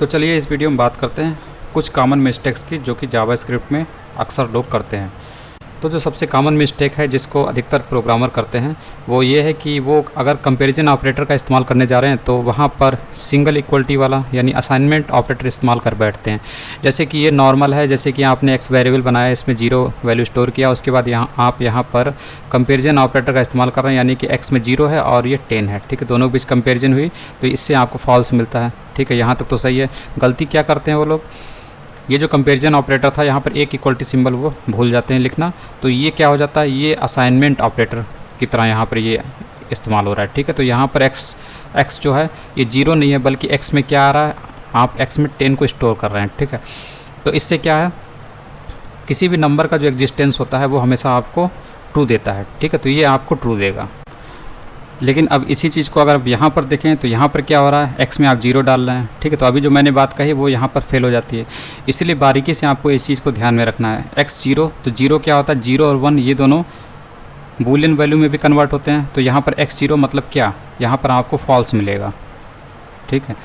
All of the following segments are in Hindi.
तो चलिए इस वीडियो में बात करते हैं कुछ कॉमन मिस्टेक्स की जो कि जावास्क्रिप्ट में अक्सर लोग करते हैं। तो जो सबसे कॉमन मिस्टेक है जिसको अधिकतर प्रोग्रामर करते हैं वो ये है कि वो अगर कंपैरिजन ऑपरेटर का इस्तेमाल करने जा रहे हैं तो वहाँ पर सिंगल इक्वलिटी वाला यानी असाइनमेंट ऑपरेटर इस्तेमाल कर बैठते हैं। जैसे कि ये नॉर्मल है, जैसे कि आपने एक्स वेरिएबल बनाया, इसमें 0 वैल्यू स्टोर किया, उसके बाद आप यहाँ पर कंपैरिजन ऑपरेटर का इस्तेमाल कर रहे हैं, यानी कि एक्स में 0 है और ये 10 है। ठीक है, दोनों के बीच कंपेरिजन हुई तो इससे आपको फॉल्स मिलता है। ठीक है, यहाँ तक तो सही है। गलती क्या करते हैं वो लोग, ये जो कंपैरिजन ऑपरेटर था यहाँ पर एक इक्वलिटी सिंबल वो भूल जाते हैं लिखना, तो ये क्या हो जाता है, ये असाइनमेंट ऑपरेटर की तरह यहाँ पर ये इस्तेमाल हो रहा है। ठीक है, तो यहाँ पर x जो है ये 0 नहीं है, बल्कि x में क्या आ रहा है, आप x में 10 को स्टोर कर रहे हैं। ठीक है, तो इससे क्या है, किसी भी नंबर का जो एग्जिस्टेंस होता है वो हमेशा आपको ट्रू देता है। ठीक है, तो ये आपको ट्रू देगा। लेकिन अब इसी चीज़ को अगर आप यहाँ पर देखें तो यहाँ पर क्या हो रहा है, x में आप 0 डाल रहे हैं। ठीक है, तो अभी जो मैंने बात कही वो यहाँ पर फेल हो जाती है, इसलिए बारीकी से आपको इस चीज़ को ध्यान में रखना है। x 0, तो 0 क्या होता है, 0 और 1 ये दोनों बूलियन वैल्यू में भी कन्वर्ट होते हैं। तो यहाँ पर x 0 मतलब क्या, यहाँ पर आपको फॉल्स मिलेगा। ठीक है,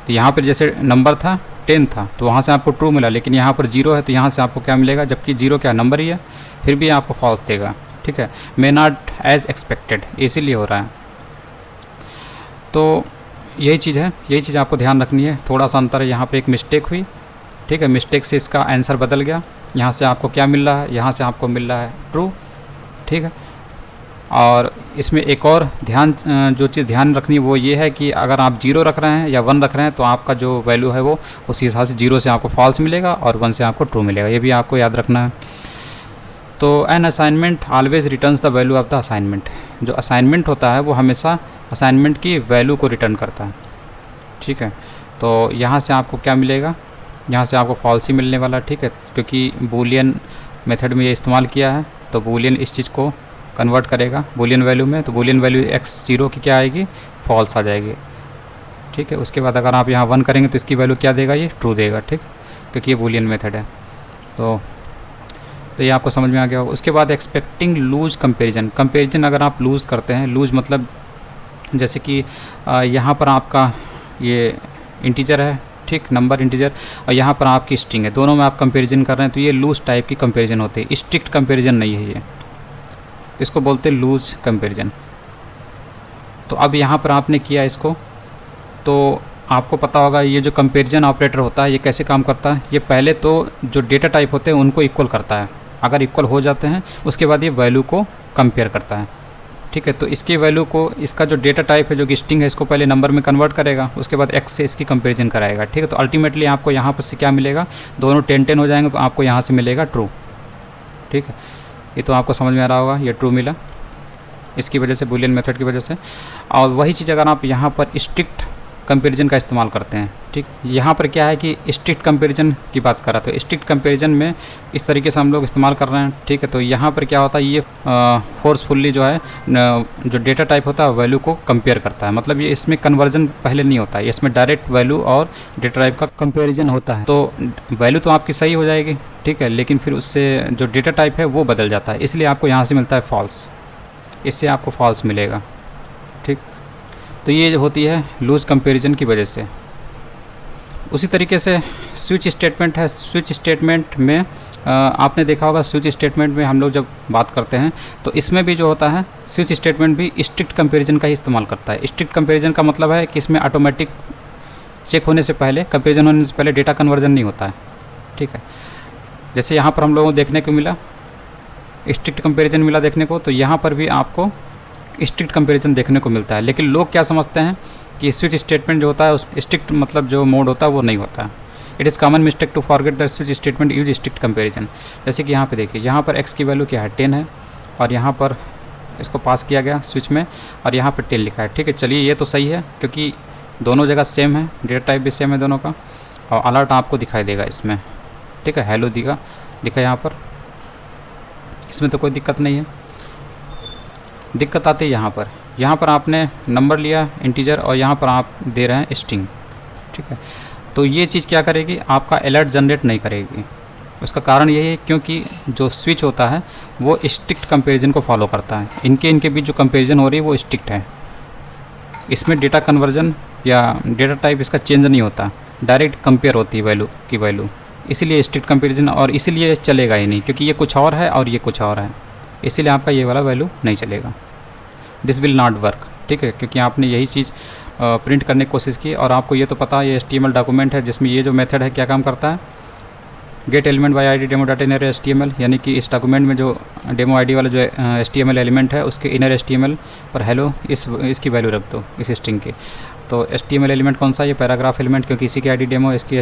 तो यहाँ पर जैसे नंबर था 10 था तो वहाँ से आपको ट्रू मिला, लेकिन यहाँ पर 0 है तो यहाँ से आपको क्या मिलेगा, जबकि 0 क्या नंबर ही है, फिर भी आपको फॉल्स देगा। ठीक है, मे नॉट एज एक्सपेक्टेड, इसीलिए हो रहा है। तो यही चीज़ है, यही चीज़ आपको ध्यान रखनी है। थोड़ा सा अंतर है, यहाँ पे एक मिस्टेक हुई। ठीक है, मिस्टेक से इसका आंसर बदल गया। यहाँ से आपको क्या मिल रहा है, यहाँ से आपको मिल रहा है ट्रू। ठीक है, और इसमें एक और जो चीज़ ध्यान रखनी है वो ये है कि अगर आप 0 रख रहे हैं या 1 रख रहे हैं तो आपका जो वैल्यू है वो उसी हिसाब से 0 से आपको फॉल्स मिलेगा और 1 से आपको ट्रू मिलेगा। ये भी आपको याद रखना है। तो an assignment always returns the value of the assignment. जो असाइनमेंट होता है वो हमेशा असाइनमेंट की वैल्यू को रिटर्न करता है। ठीक है, तो यहाँ से आपको क्या मिलेगा, यहाँ से आपको फॉल्स ही मिलने वाला है। ठीक है, क्योंकि बूलियन मेथड में ये इस्तेमाल किया है, तो बूलियन इस चीज़ को कन्वर्ट करेगा बूलियन वैल्यू में, तो बूलियन वैल्यू x 0 की क्या आएगी, फॉल्स आ जाएगी। ठीक है, उसके बाद अगर आप यहाँ 1 करेंगे तो इसकी वैल्यू क्या देगा, ये ट्रू देगा। ठीक, क्योंकि ये बूलियन मेथड है। तो ये आपको समझ में आ गया होगा। उसके बाद एक्सपेक्टिंग लूज कंपेरिजन अगर आप लूज़ करते हैं, लूज मतलब जैसे कि यहाँ पर आपका ये इंटीजर है, ठीक, नंबर इंटीजर, और यहाँ पर आपकी स्ट्रिंग है, दोनों में आप कंपैरिजन कर रहे हैं, तो ये लूज टाइप की कंपैरिजन होती है, स्ट्रिक्ट कंपैरिजन नहीं है ये, इसको बोलते हैं लूज कंपैरिजन। तो अब यहाँ पर आपने किया इसको, तो आपको पता होगा ये जो कंपैरिजन ऑपरेटर होता है ये कैसे काम करता है। ये पहले तो जो डेटा टाइप होते हैं उनको इक्वल करता है, अगर इक्वल हो जाते हैं उसके बाद ये वैल्यू को कंपेयर करता है। ठीक है, तो इसकी वैल्यू को, इसका जो डेटा टाइप है जो कि स्ट्रिंग है, इसको पहले नंबर में कन्वर्ट करेगा, उसके बाद x से इसकी कंपैरिजन कराएगा। ठीक है, तो अल्टीमेटली आपको यहाँ पर से क्या मिलेगा, दोनों 10-10 हो जाएंगे तो आपको यहाँ से मिलेगा ट्रू। ठीक है, ये तो आपको समझ में आ रहा होगा, ये ट्रू मिला इसकी वजह से, बूलियन मेथड की वजह से। और वही चीज़ अगर आप यहाँ पर स्ट्रिक्ट कंपैरिजन का इस्तेमाल करते हैं, ठीक, यहाँ पर क्या है कि स्ट्रिक्ट कंपैरिजन की बात कर रहा था, तो स्ट्रिक्ट कंपैरिजन में इस तरीके से हम लोग इस्तेमाल कर रहे हैं। ठीक है, तो यहाँ पर क्या होता है, ये फोर्सफुल्ली जो है जो डेटा टाइप होता है वैल्यू को कंपेयर करता है, मतलब ये इसमें कन्वर्जन पहले नहीं होता है, इसमें डायरेक्ट वैल्यू और डेटा टाइप का कंपेरिजन होता है। तो वैल्यू तो आपकी सही हो जाएगी, ठीक है, लेकिन फिर उससे जो डेटा टाइप है वो बदल जाता है, इसलिए आपको यहाँ से मिलता है फॉल्स, इससे आपको फॉल्स मिलेगा। ठीक, तो ये होती है लूज कंपैरिजन की वजह से। उसी तरीके से स्विच स्टेटमेंट है। स्विच स्टेटमेंट में आपने देखा होगा, स्विच स्टेटमेंट में हम लोग जब बात करते हैं तो इसमें भी जो होता है, स्विच स्टेटमेंट भी स्ट्रिक्ट कंपैरिजन का ही इस्तेमाल करता है। स्ट्रिक्ट कंपैरिजन का मतलब है कि इसमें ऑटोमेटिक चेक होने से पहले, कंपैरिजन होने से पहले डेटा कन्वर्जन नहीं होता है। ठीक है, जैसे यहाँ पर हम लोगों को देखने को मिला, स्ट्रिक्ट कंपैरिजन मिला देखने को, तो यहाँ पर भी आपको स्ट्रिक्ट कंपैरिजन देखने को मिलता है। लेकिन लोग क्या समझते हैं कि स्विच स्टेटमेंट जो होता है उस स्ट्रिक्ट मतलब जो मोड होता है वो नहीं होता है। It is common mistake to forget the switch statement use strict comparison. जैसे कि यहाँ पे देखिए, यहाँ पर x की वैल्यू क्या है, 10 है, और यहाँ पर इसको पास किया गया स्विच में और यहाँ पर 10 लिखा है। ठीक है, चलिए ये तो सही है क्योंकि दोनों जगह सेम है, डेटा टाइप भी सेम है दोनों का, और अलर्ट आपको दिखाई देगा इसमें। ठीक है, हेलो दिखा यहाँ पर, इसमें तो कोई दिक्कत नहीं है। दिक्कत आती है यहाँ पर आपने नंबर लिया इंटीजर और यहाँ पर आप दे रहे हैं स्ट्रिंग। ठीक है, तो ये चीज़ क्या करेगी, आपका अलर्ट जनरेट नहीं करेगी। उसका कारण यही है क्योंकि जो स्विच होता है वो स्ट्रिक्ट कंपैरिजन को फॉलो करता है। इनके बीच जो कंपैरिजन हो रही है वो स्ट्रिक्ट है, इसमें डेटा कन्वर्जन या डेटा टाइप इसका चेंज नहीं होता। डायरेक्ट कंपेयर होती है वैल्यू की वैल्यू, इसीलिए स्ट्रिक्ट कंपेरिजन, और इसीलिए चलेगा ही नहीं क्योंकि ये कुछ और है और ये कुछ और है, इसीलिए आपका ये वाला वैल्यू नहीं चलेगा। दिस विल नॉट वर्क, ठीक है, क्योंकि आपने यही चीज़ प्रिंट करने की कोशिश की और आपको ये तो पता है ये HTML डॉक्यूमेंट है जिसमें ये जो मेथड है क्या काम करता है, gate element by ID demo data inner HTML, यानी कि इस डॉक्यूमेंट में जो डेमो ID वाला जो HTML एलिमेंट है उसके इनर HTML पर हेलो इसकी वैल्यू रख दो इस स्ट्रिंग की। तो HTML एलिमेंट कौन सा, ये पैराग्राफ एलिमेंट, क्योंकि इसी की ID डेमो, इसकी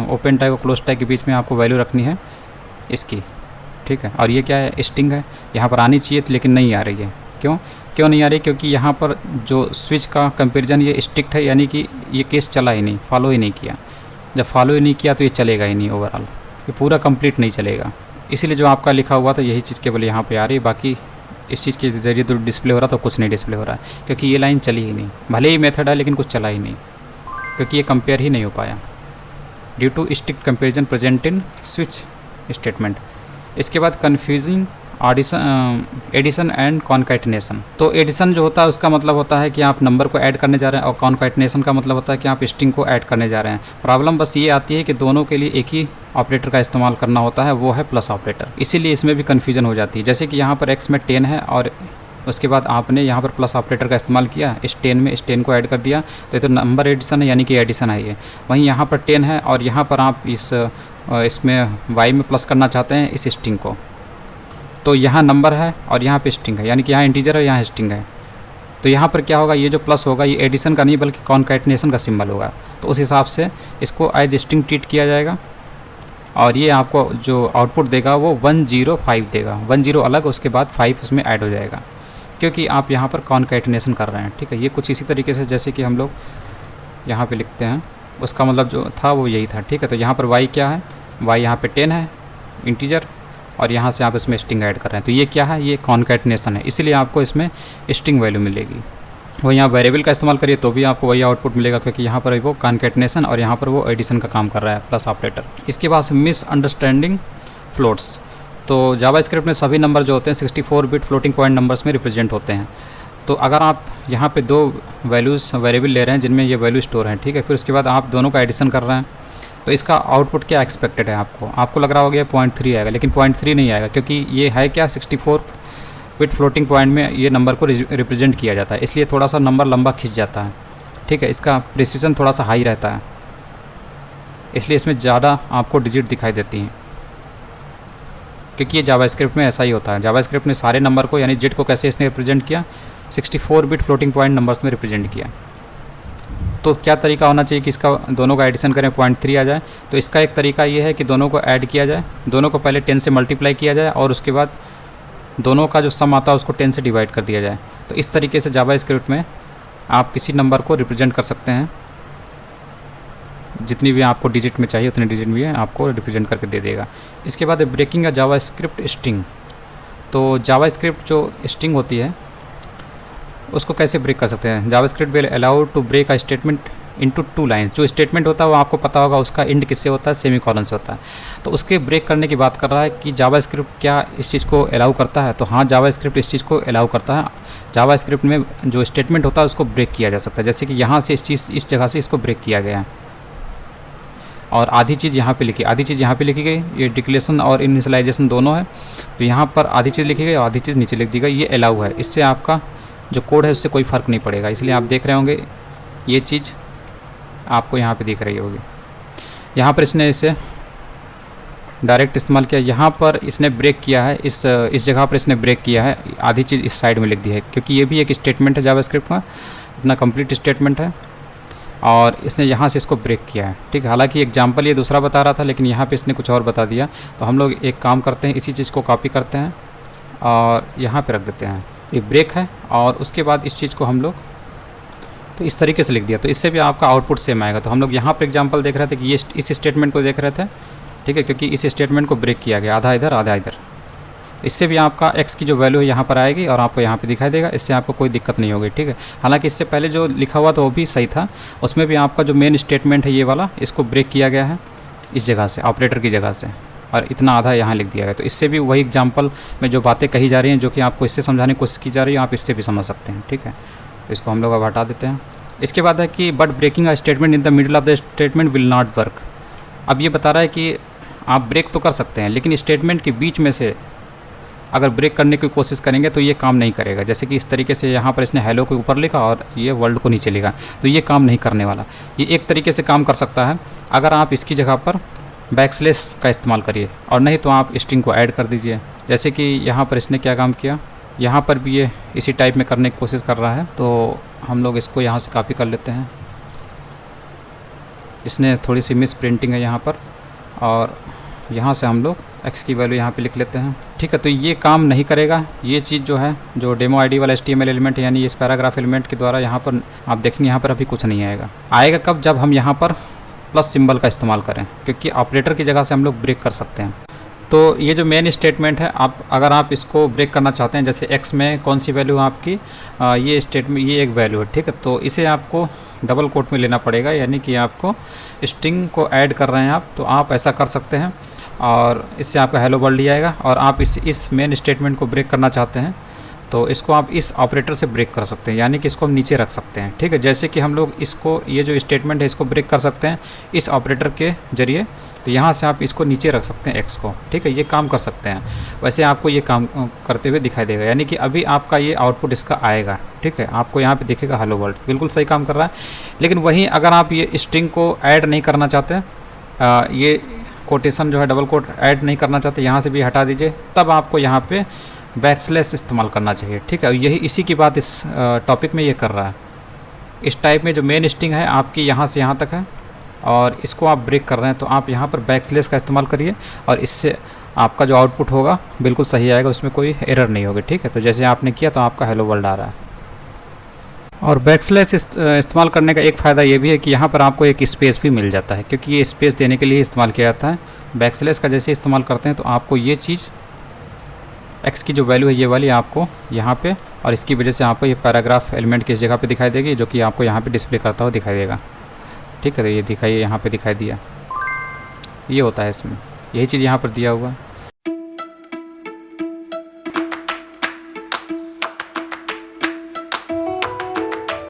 ओपन टैग और क्लोज टैग के बीच में आपको वैल्यू रखनी है इसकी, ठीक है। और ये क्या है, स्ट्रिंग है, यहाँ पर आनी चाहिए लेकिन नहीं आ रही है। क्यों नहीं आ रही, क्योंकि यहाँ पर जो स्विच का कंपेरिजन ये स्ट्रिक्ट है, यानी कि ये केस चला ही नहीं, फॉलो ही नहीं किया। जब फॉलो ही नहीं किया तो ये चलेगा ही नहीं, ओवरऑल ये पूरा कंप्लीट नहीं चलेगा। इसीलिए जो आपका लिखा हुआ था यही चीज़ केवल यहाँ पे आ रही है, बाकी इस चीज़ के ज़रिए तो डिस्प्ले हो रहा तो कुछ नहीं डिस्प्ले हो रहा है, क्योंकि ये लाइन चली ही नहीं। भले ही मेथड है लेकिन कुछ चला ही नहीं, क्योंकि ये कंपेयर ही नहीं हो पाया due to strict comparison present in switch statement. इसके बाद कन्फ्यूजिंग एडिशन एंड कॉन्कैटिनेशन। तो एडिशन जो होता है उसका मतलब होता है कि आप नंबर को ऐड करने जा रहे हैं, और कॉन्कैटिनेशन का मतलब होता है कि आप स्ट्रिंग को ऐड करने जा रहे हैं। प्रॉब्लम बस ये आती है कि दोनों के लिए एक ही ऑपरेटर का इस्तेमाल करना होता है, वो है प्लस ऑपरेटर, इसीलिए इसमें भी कन्फ्यूजन हो जाती है। जैसे कि यहाँ पर एक्स में 10 है और उसके बाद आपने यहाँ पर प्लस ऑपरेटर का इस्तेमाल किया, इस 10 में इस 10 को ऐड कर दिया, तो ये तो नंबर एडिशन है, यानी कि एडिशन है ये। वहीं यहाँ पर 10 है और यहाँ पर आप इसमें y में प्लस करना चाहते हैं इस स्ट्रिंग को, तो यहाँ नंबर है और यहाँ पे स्ट्रिंग है, यानी कि यहाँ इंटीजर है, यहाँ स्ट्रिंग है। तो यहाँ पर क्या होगा, ये जो प्लस होगा ये एडिशन का नहीं बल्कि कॉन्कैटिनेशन का सिंबल होगा। तो उस हिसाब से इसको एज स्ट्रिंग ट्रीट किया जाएगा और ये आपको जो आउटपुट देगा वो 105 देगा। 10 अलग, उसके बाद 5 उसमें ऐड हो जाएगा, क्योंकि आप यहाँ पर कॉन्कैटिनेशन कर रहे हैं, ठीक है। ये कुछ इसी तरीके से जैसे कि हम लोग यहाँ पे लिखते हैं, उसका मतलब जो था वो यही था, ठीक है। तो यहाँ पर y क्या है, y यहाँ पे 10 है इंटीजर, और यहाँ से आप इसमें स्ट्रिंग ऐड कर रहे हैं, तो ये क्या है, ये कॉन्कैटिनेशन है, इसलिए आपको इसमें स्ट्रिंग वैल्यू मिलेगी। वो यहाँ वेरिएबल का इस्तेमाल करिए तो भी आपको वही आउटपुट मिलेगा, क्योंकि यहाँ पर वो कॉन्कैटिनेशन और यहाँ पर वो एडिशन का काम कर रहा है प्लस ऑपरेटर। इसके बाद मिसअंडरस्टैंडिंग फ्लोट्स। तो जावास्क्रिप्ट में सभी नंबर जो होते हैं 64 बिट फ्लोटिंग पॉइंट नंबर्स में रिप्रेजेंट होते हैं। तो अगर आप यहाँ पे 2 वैल्यूज़ वेरिएबल ले रहे हैं जिनमें ये वैल्यू स्टोर है, ठीक है, फिर उसके बाद आप दोनों का एडिशन कर रहे हैं, तो इसका आउटपुट क्या एक्सपेक्टेड है आपको लग रहा होगा 0.3 आएगा, लेकिन 0.3 नहीं आएगा, क्योंकि ये है क्या 64 बिट फ्लोटिंग पॉइंट में ये नंबर को रिप्रेजेंट किया जाता है, इसलिए थोड़ा सा नंबर लंबा खिंच जाता है, ठीक है। इसका प्रिसीजन थोड़ा सा हाई रहता है, इसलिए इसमें ज़्यादा आपको डिजिट दिखाई देती हैं, क्योंकि ये जावास्क्रिप्ट में ऐसा ही होता है। जावास्क्रिप्ट ने सारे नंबर को यानी जिट को कैसे इसने रिप्रेजेंट किया, 64 बिट फ्लोटिंग पॉइंट नंबर्स में रिप्रेजेंट किया। तो क्या तरीका होना चाहिए कि इसका दोनों का एडिशन करें 0.3 आ जाए, तो इसका एक तरीका ये है कि दोनों को ऐड किया जाए, दोनों को पहले 10 से मल्टीप्लाई किया जाए और उसके बाद दोनों का जो सम आता है उसको 10 से डिवाइड कर दिया जाए। तो इस तरीके से जावास्क्रिप्ट में आप किसी नंबर को रिप्रेजेंट कर सकते हैं, जितनी भी आपको डिजिट में चाहिए उतनी डिजिट भी है आपको रिप्रेजेंट करके दे देगा। इसके बाद ब्रेकिंग अ जावास्क्रिप्ट स्ट्रिंग। तो जावास्क्रिप्ट जो स्ट्रिंग होती है उसको कैसे ब्रेक कर सकते हैं। JavaScript will allow to break a statement into 2 lines. जो स्टेटमेंट होता है वो आपको पता होगा उसका एंड किससे होता है, सेमीकोलन से होता है। तो उसके ब्रेक करने की बात कर रहा है कि जावास्क्रिप्ट क्या इस चीज़ को अलाउ करता है, तो हाँ जावास्क्रिप्ट इस चीज़ को अलाउ करता है। जावास्क्रिप्ट में जो स्टेटमेंट होता है उसको ब्रेक किया जा सकता है, जैसे कि यहाँ से इस जगह से इसको ब्रेक किया गया है और आधी चीज़ यहाँ पे लिखी, आधी चीज़ यहाँ पे लिखी गई, ये डिक्लेरेशन और इनिशियलाइजेशन दोनों है। तो यहाँ पर आधी चीज़ लिखी गई और आधी चीज़ नीचे लिख दी गई, ये अलाउ है। इससे आपका जो कोड है उससे कोई फ़र्क नहीं पड़ेगा, इसलिए आप देख रहे होंगे ये चीज़ आपको यहाँ पे दिख रही होगी। यहाँ पर इसने इसे डायरेक्ट इस्तेमाल किया, यहाँ पर इसने ब्रेक किया है, इस जगह पर इसने ब्रेक किया है, आधी चीज़ इस साइड में लिख दी है, क्योंकि ये भी एक स्टेटमेंट है जावास्क्रिप्ट का, इतना कंप्लीट स्टेटमेंट है और इसने यहाँ से इसको ब्रेक किया है, ठीक है। हालांकि एग्जाम्पल ये दूसरा बता रहा था लेकिन यहाँ पे इसने कुछ और बता दिया। तो हम लोग एक काम करते हैं, इसी चीज़ को कॉपी करते हैं और यहाँ पे रख देते हैं, ये ब्रेक है, और उसके बाद इस चीज़ को हम लोग तो इस तरीके से लिख दिया, तो इससे भी आपका आउटपुट सेम आएगा। तो हम लोग यहाँ पर एग्जाम्पल देख रहे थे कि ये इस स्टेटमेंट को देख रहे थे, ठीक है, क्योंकि इस स्टेटमेंट को ब्रेक किया गया, आधा इधर आधा इधर। इससे भी आपका x की जो वैल्यू है यहाँ पर आएगी और आपको यहाँ पे दिखाई देगा, इससे आपको कोई दिक्कत नहीं होगी, ठीक है। हालांकि इससे पहले जो लिखा हुआ था वो भी सही था, उसमें भी आपका जो मेन स्टेटमेंट है ये वाला, इसको ब्रेक किया गया है इस जगह से, ऑपरेटर की जगह से, और इतना आधा यहाँ लिख दिया गया। तो इससे भी वही एग्जाम्पल में जो बातें कही जा रही हैं, जो कि आपको इससे समझाने की कोशिश की जा रही है, आप इससे भी समझ सकते हैं, ठीक है। तो इसको हम लोग अब हटा देते हैं। इसके बाद है कि but breaking a statement in the middle of the statement will not work. अब ये बता रहा है कि आप ब्रेक तो कर सकते हैं, लेकिन स्टेटमेंट के बीच में से अगर ब्रेक करने की कोशिश करेंगे तो ये काम नहीं करेगा। जैसे कि इस तरीके से यहाँ पर इसने हेलो को ऊपर लिखा और ये वर्ल्ड को नीचे लिखा, तो ये काम नहीं करने वाला। ये एक तरीके से काम कर सकता है अगर आप इसकी जगह पर बैकस्लैश का इस्तेमाल करिए, और नहीं तो आप स्ट्रिंग को ऐड कर दीजिए। जैसे कि यहाँ पर इसने क्या काम किया, यहाँ पर भी ये इसी टाइप में करने की कोशिश कर रहा है, तो हम लोग इसको यहाँ से कॉपी कर लेते हैं। इसने थोड़ी सी मिस प्रिंटिंग है यहाँ पर, और यहाँ से हम लोग x की वैल्यू यहाँ पे लिख लेते हैं। ठीक है, तो ये काम नहीं करेगा। ये चीज़ जो है, जो डेमो आईडी वाला HTML एलिमेंट है, यानी इस पैराग्राफ एलिमेंट के द्वारा यहाँ पर आप देखेंगे यहाँ पर अभी कुछ नहीं आएगा। आएगा कब, जब हम यहाँ पर प्लस सिंबल का इस्तेमाल करें, क्योंकि ऑपरेटर की जगह से हम लोग ब्रेक कर सकते हैं। तो ये जो मेन स्टेटमेंट है, आप अगर आप इसको ब्रेक करना चाहते हैं, जैसे x में कौन सी वैल्यू है आपकी, ये स्टेटमेंट, ये एक वैल्यू है, ठीक है, तो इसे आपको डबल कोट में लेना पड़ेगा, यानी कि आपको स्ट्रिंग को ऐड कर रहे हैं आप, तो आप ऐसा कर सकते हैं और इससे आपका हेलो वर्ल्ड ही आएगा। और आप इस मेन स्टेटमेंट को ब्रेक करना चाहते हैं तो इसको आप इस ऑपरेटर से ब्रेक कर सकते हैं, यानी कि इसको हम नीचे रख सकते हैं। ठीक है, जैसे कि हम लोग इसको, ये जो स्टेटमेंट है, इसको ब्रेक कर सकते हैं इस ऑपरेटर के ज़रिए, तो यहाँ से आप इसको नीचे रख सकते हैं x को। ठीक है, ये काम कर सकते हैं। वैसे आपको ये काम करते हुए दिखाई देगा, यानी कि अभी आपका ये आउटपुट इसका आएगा। ठीक है, आपको यहाँ पे दिखेगा हेलो वर्ल्ड, बिल्कुल सही काम कर रहा है। लेकिन वहीं अगर आप ये स्ट्रिंग को ऐड नहीं करना चाहते, ये कोटेशन जो है डबल कोट ऐड नहीं करना चाहते, यहाँ से भी हटा दीजिए, तब आपको यहाँ पे बैकस्लैश इस्तेमाल करना चाहिए। ठीक है, यही इसी की बात इस टॉपिक में ये कर रहा है। इस टाइप में जो मेन स्ट्रिंग है आपकी यहाँ से यहाँ तक है, और इसको आप ब्रेक कर रहे हैं, तो आप यहाँ पर बैकस्लैश का इस्तेमाल करिए, और इससे आपका जो आउटपुट होगा बिल्कुल सही आएगा, उसमें कोई एरर नहीं होगी। ठीक है, तो जैसे आपने किया तो आपका हेलो वर्ल्ड आ रहा है। और बैकस्लैश इस्तेमाल करने का एक फ़ायदा ये भी है कि यहाँ पर आपको एक स्पेस भी मिल जाता है, क्योंकि ये स्पेस देने के लिए इस्तेमाल किया जाता है। बैकस्लैश का जैसे इस्तेमाल करते हैं तो आपको ये चीज़ x की जो वैल्यू है, ये वाली आपको यहाँ पे, और इसकी वजह से आपको ये पैराग्राफ एलिमेंट किस जगह पे दिखाई देगी, जो कि आपको यहाँ पे डिस्प्ले करता हुआ दिखाई देगा। ठीक है, तो ये दिखाइए, यहाँ पे दिखाई दिया, ये होता है इसमें, यही चीज़ यहाँ पर दिया हुआ है।